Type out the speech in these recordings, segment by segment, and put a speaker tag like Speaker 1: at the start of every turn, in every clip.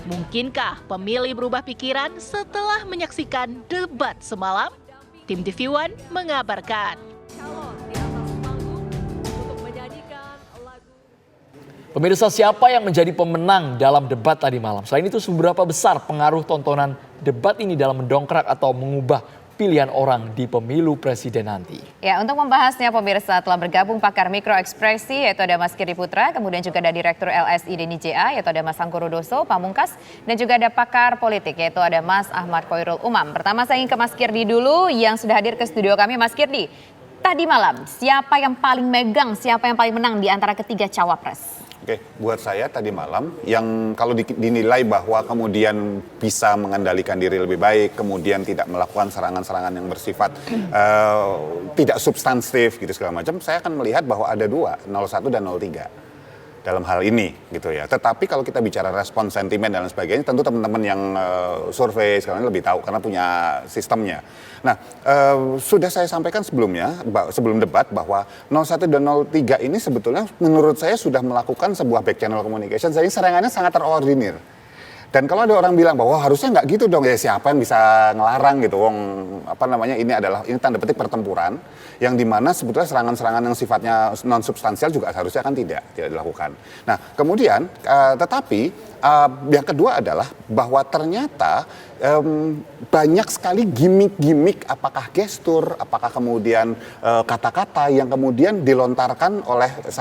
Speaker 1: Mungkinkah pemilih berubah pikiran setelah menyaksikan debat semalam? Tim TV One mengabarkan.
Speaker 2: Pemirsa, siapa yang menjadi pemenang dalam debat tadi malam? Selain itu, seberapa besar pengaruh tontonan debat ini dalam mendongkrak atau mengubah pilihan orang di pemilu presiden nanti?
Speaker 3: Ya, untuk membahasnya pemirsa telah bergabung pakar mikro ekspresi yaitu ada Mas Kirdi Putra, kemudian juga ada Direktur LSI Deni JA yaitu ada Mas Sangkurudoso Pamungkas, dan juga ada pakar politik yaitu ada Mas Ahmad Khoirul Umam. Pertama saya ingin ke Mas Kirdi dulu yang sudah hadir ke studio kami. Mas Kirdi, tadi malam siapa yang paling megang, siapa yang paling menang di antara ketiga cawapres?
Speaker 4: Oke, buat saya tadi malam yang kalau dinilai bahwa kemudian bisa mengendalikan diri lebih baik, kemudian tidak melakukan serangan-serangan yang bersifat tidak substantif gitu segala macam, saya akan melihat bahwa ada dua, 01 dan 03 dalam hal ini gitu ya. Tetapi kalau kita bicara respon sentimen dan lain sebagainya, tentu teman-teman yang survei sekarang lebih tahu karena punya sistemnya. Nah, sudah saya sampaikan sebelumnya, sebelum debat bahwa 01 dan 03 ini sebetulnya menurut saya sudah melakukan sebuah back channel communication, jadi serangannya sangat terordinir. Dan kalau ada orang bilang bahwa harusnya nggak gitu dong, ya siapa yang bisa ngelarang gitu, wong ini tanda petik pertempuran yang dimana sebetulnya serangan-serangan yang sifatnya non substansial juga harusnya kan tidak dilakukan. Nah kemudian tetapi yang kedua adalah bahwa ternyata banyak sekali gimmick-gimmick, apakah gestur, apakah kemudian kata-kata yang kemudian dilontarkan oleh 1,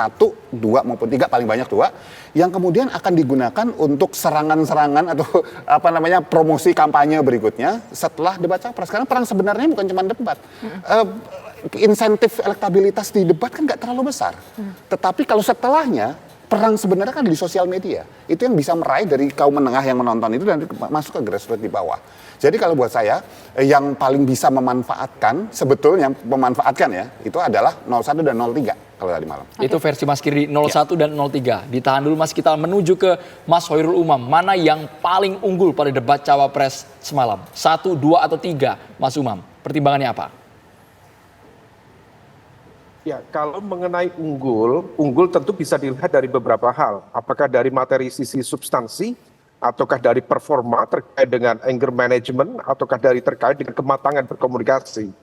Speaker 4: 2 maupun 3, paling banyak 2, yang kemudian akan digunakan untuk serangan-serangan atau promosi kampanye berikutnya setelah debat capres. Karena perang sebenarnya bukan cuma debat. Insentif elektabilitas di debat kan nggak terlalu besar. Tetapi kalau setelahnya, perang sebenarnya kan di sosial media. Itu yang bisa meraih dari kaum menengah yang menonton itu dan masuk ke grassroots di bawah. Jadi kalau buat saya, yang paling bisa memanfaatkan, sebetulnya memanfaatkan ya, itu adalah 01 dan 03 kalau tadi malam.
Speaker 2: Itu versi Mas Kirdi 01 dan 03. Ditahan dulu Mas, kita menuju ke Mas Khoirul Umam. Mana yang paling unggul pada debat cawapres semalam? 1, 2, atau 3, Mas Umam? Pertimbangannya apa?
Speaker 5: Ya, kalau mengenai unggul tentu bisa dilihat dari beberapa hal. Apakah dari materi sisi substansi, ataukah dari performa terkait dengan anger management, ataukah terkait dengan kematangan berkomunikasi.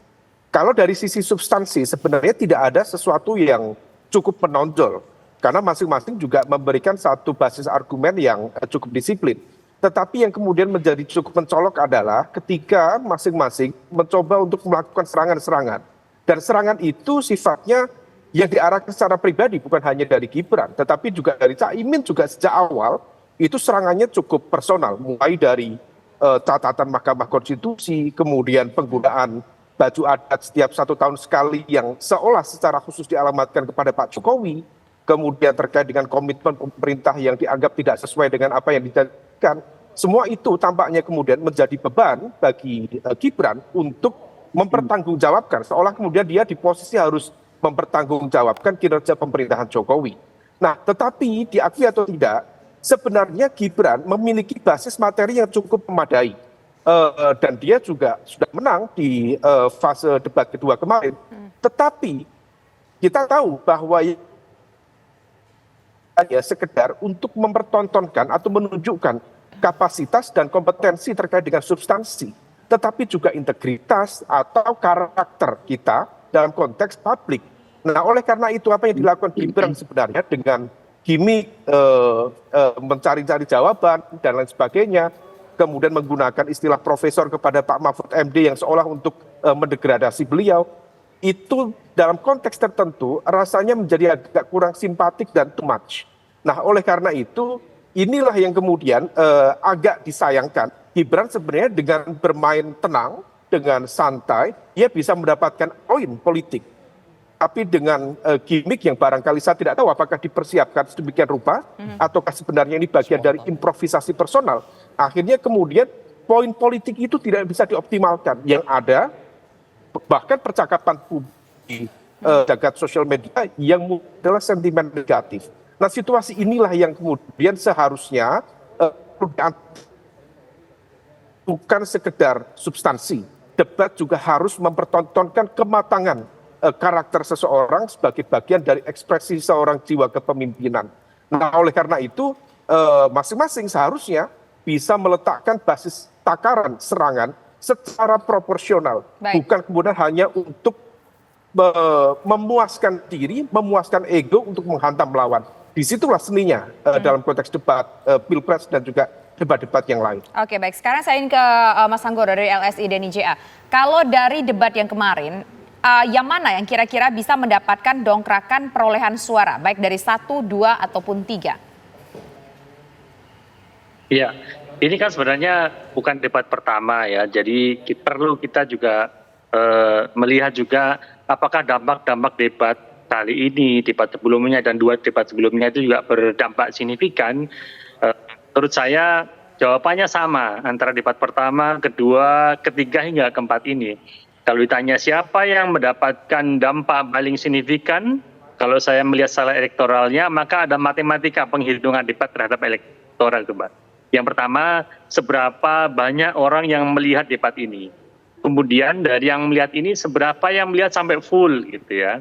Speaker 5: Kalau dari sisi substansi sebenarnya tidak ada sesuatu yang cukup menonjol. Karena masing-masing juga memberikan satu basis argumen yang cukup disiplin. Tetapi yang kemudian menjadi cukup mencolok adalah ketika masing-masing mencoba untuk melakukan serangan-serangan. Dan serangan itu sifatnya yang diarahkan secara pribadi, bukan hanya dari Gibran, tetapi juga dari Caimin juga sejak awal, itu serangannya cukup personal. Mulai dari catatan Mahkamah Konstitusi, kemudian penggunaan baju adat setiap 1 tahun sekali yang seolah secara khusus dialamatkan kepada Pak Jokowi, kemudian terkait dengan komitmen pemerintah yang dianggap tidak sesuai dengan apa yang dijanjikan. Semua itu tampaknya kemudian menjadi beban bagi Gibran untuk mempertanggungjawabkan, seolah kemudian dia di posisi harus mempertanggungjawabkan kinerja pemerintahan Jokowi. Nah, tetapi diakui atau tidak, sebenarnya Gibran memiliki basis materi yang cukup memadai. Dan dia juga sudah menang di fase debat kedua kemarin. Tetapi kita tahu bahwa hanya sekedar untuk mempertontonkan atau menunjukkan kapasitas dan kompetensi terkait dengan substansi, tetapi juga integritas atau karakter kita dalam konteks publik. Nah, oleh karena itu apa yang dilakukan Gibran sebenarnya dengan gimmick mencari-cari jawaban dan lain sebagainya, kemudian menggunakan istilah profesor kepada Pak Mahfud MD yang seolah untuk mendegradasi beliau, itu dalam konteks tertentu rasanya menjadi agak kurang simpatik dan too much. Nah, oleh karena itu inilah yang kemudian agak disayangkan. Gibran sebenarnya dengan bermain tenang, dengan santai, dia bisa mendapatkan poin politik. Tapi dengan gimmick yang barangkali saya tidak tahu apakah dipersiapkan sedemikian rupa, ataukah sebenarnya ini bagian dari improvisasi personal. Akhirnya kemudian poin politik itu tidak bisa dioptimalkan. Yang ada, bahkan percakapan publik di jagat sosial media yang adalah sentimen negatif. Nah, situasi inilah yang kemudian seharusnya bukan sekedar substansi. Debat juga harus mempertontonkan kematangan karakter seseorang sebagai bagian dari ekspresi seorang jiwa kepemimpinan. Nah, oleh karena itu masing-masing seharusnya bisa meletakkan basis takaran serangan secara proporsional,
Speaker 3: Baik.
Speaker 5: bukan kemudian hanya untuk memuaskan diri, memuaskan ego untuk menghantam lawan. Disitulah seninya dalam konteks debat pilpres dan juga debat-debat yang lain.
Speaker 3: Oke, baik. Sekarang saya ingin ke Mas Anggoro dari LSI dan IJA. Kalau dari debat yang kemarin, yang mana yang kira-kira bisa mendapatkan dongkrakan perolehan suara, baik dari 1, 2, ataupun 3?
Speaker 6: Iya, ini kan sebenarnya bukan debat pertama ya, jadi perlu kita juga melihat juga apakah dampak-dampak debat kali ini, debat sebelumnya dan 2 debat sebelumnya itu juga berdampak signifikan. Menurut saya jawabannya sama antara debat pertama, kedua, ketiga hingga keempat ini. Kalau ditanya siapa yang mendapatkan dampak paling signifikan, kalau saya melihat secara elektoralnya, maka ada matematika penghitungan debat terhadap elektoral debat. Yang pertama, seberapa banyak orang yang melihat debat ini. Kemudian dari yang melihat ini, seberapa yang melihat sampai full gitu ya.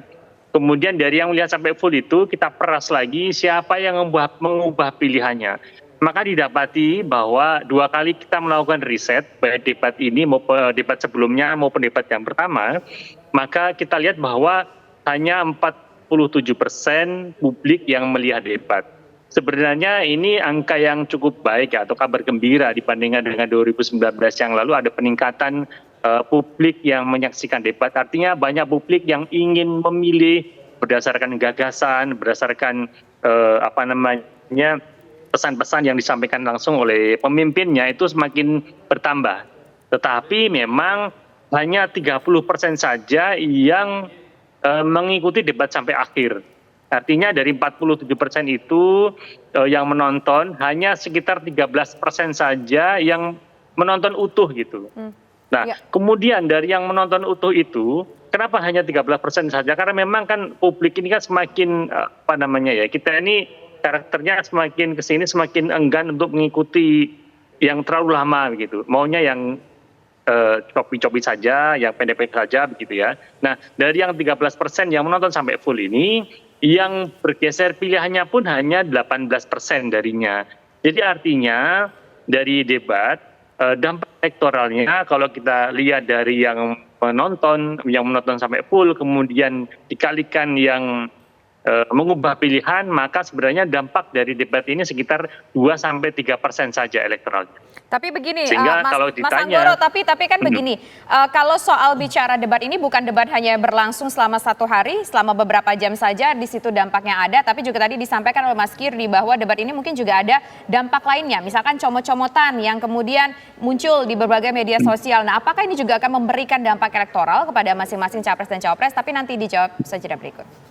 Speaker 6: Kemudian dari yang melihat sampai full itu, kita peras lagi siapa yang mengubah pilihannya. Maka didapati bahwa 2 kali kita melakukan riset, baik debat ini maupun debat sebelumnya maupun debat yang pertama, maka kita lihat bahwa hanya 47% publik yang melihat debat. Sebenarnya ini angka yang cukup baik atau kabar gembira dibandingkan dengan 2019 yang lalu ada peningkatan publik yang menyaksikan debat. Artinya banyak publik yang ingin memilih berdasarkan gagasan, berdasarkan pesan-pesan yang disampaikan langsung oleh pemimpinnya itu semakin bertambah. Tetapi memang hanya 30% saja yang mengikuti debat sampai akhir. Artinya dari 47% itu yang menonton hanya sekitar 13% saja yang menonton utuh gitu. Nah, kemudian dari yang menonton utuh itu, kenapa hanya 13% saja? Karena memang kan publik ini kan semakin kita ini karakternya semakin kesini semakin enggan untuk mengikuti yang terlalu lama gitu. Maunya yang copi-copi saja, yang pendek-pendek saja begitu ya. Nah, dari yang 13% yang menonton sampai full ini, yang bergeser pilihannya pun hanya 18% darinya. Jadi artinya dari debat, dampak elektoralnya kalau kita lihat dari yang menonton sampai full, kemudian dikalikan yang mengubah pilihan, maka sebenarnya dampak dari debat ini sekitar 2-3% saja elektoralnya.
Speaker 3: Tapi begini,
Speaker 6: Sehingga kalau
Speaker 3: Mas Anggoro, tapi kan begini, kalau soal bicara debat ini bukan debat hanya berlangsung selama 1 hari, selama beberapa jam saja di situ dampaknya ada, tapi juga tadi disampaikan oleh Mas Kirdi bahwa debat ini mungkin juga ada dampak lainnya, misalkan comot-comotan yang kemudian muncul di berbagai media sosial. Nah, apakah ini juga akan memberikan dampak elektoral kepada masing-masing capres dan cawapres? Tapi nanti dijawab saja berikut.